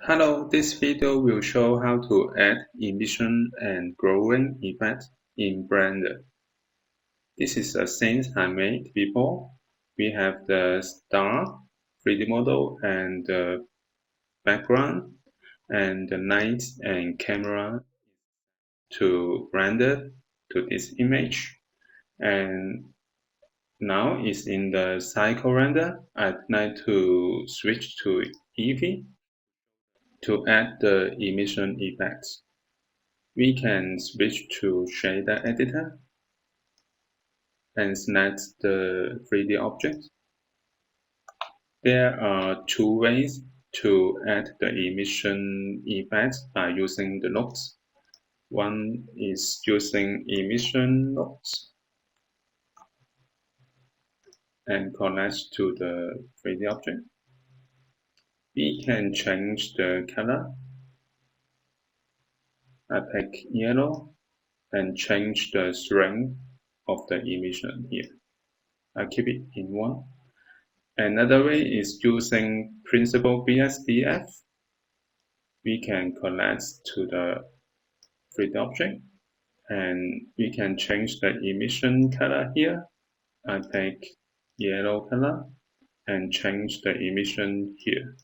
Hello, this video will show how to add emission and glowing effects in Blender. This is a scene I made before. We have the star, 3D model, and the background, and the light and camera to render to this image. And now it's in the cycle render. I'd like to switch to Eevee to add the emission effects. We can switch to shader editor and select the 3D object. There are two ways to add the emission effects by using the nodes. One is using emission nodes and connect to the 3D object. We can change the color. I pick yellow and change the strength of the emission here. I keep it in 1. Another way is using Principal BSDF. We can connect to the 3D object and we can change the emission color here. I pick yellow color and change the emission here.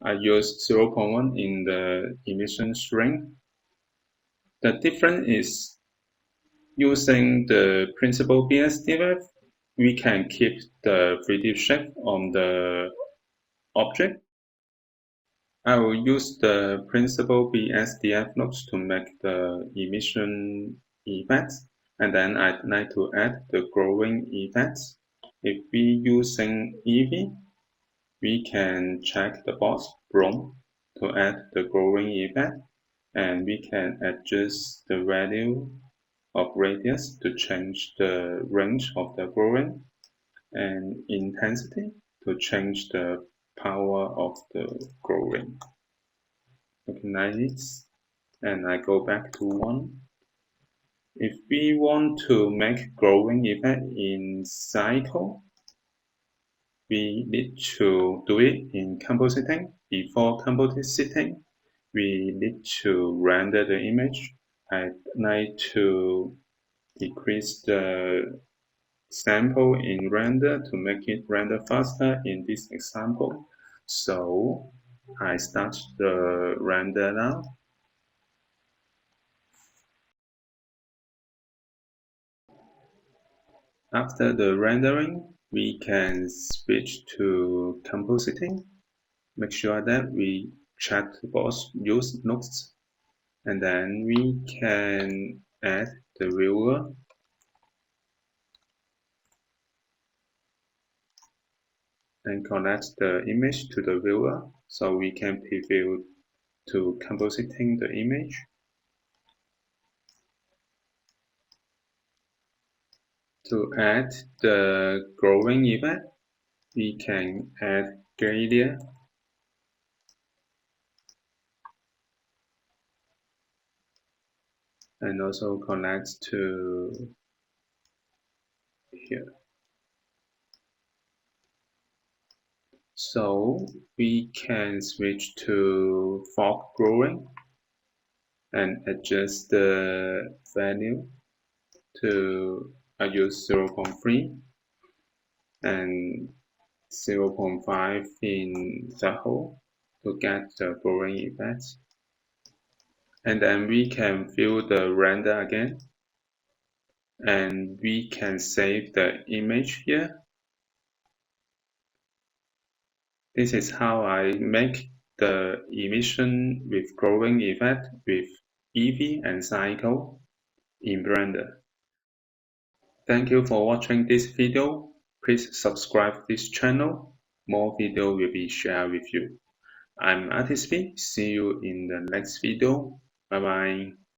I use 0.1 in the emission string. The difference is using the Principal BSDF, we can keep the 3D shape on the object. I will use the Principal BSDF nodes to make the emission effects, and then I'd like to add the glowing effects. If we using Eevee, we can check the box Bloom to add the glowing effect, and we can adjust the value of radius to change the range of the glowing, and intensity to change the power of the glowing. Okay, like this, and I go back to 1. If we want to make glowing effect in cycle, we need to do it in compositing. Before compositing, we need to render the image. I'd like to decrease the sample in render to make it render faster in this example. So I start the render now. After the rendering, we can switch to compositing. Make sure that we check both use nodes, and then we can add the viewer. And connect the image to the viewer so we can preview to compositing the image. To add the glowing effect, we can add gradient and also connect to here. So we can switch to fog glowing and adjust the value to I use 0.3 and 0.5 in the hole to get the glowing effect. And then we can view the render again, and we can save the image here. This is how I make the emission with glowing effect with Eevee and Cycle in Blender. Thank you for watching this video. Please subscribe this channel. More video will be shared with you. I'm Artist B. See you in the next video. Bye bye.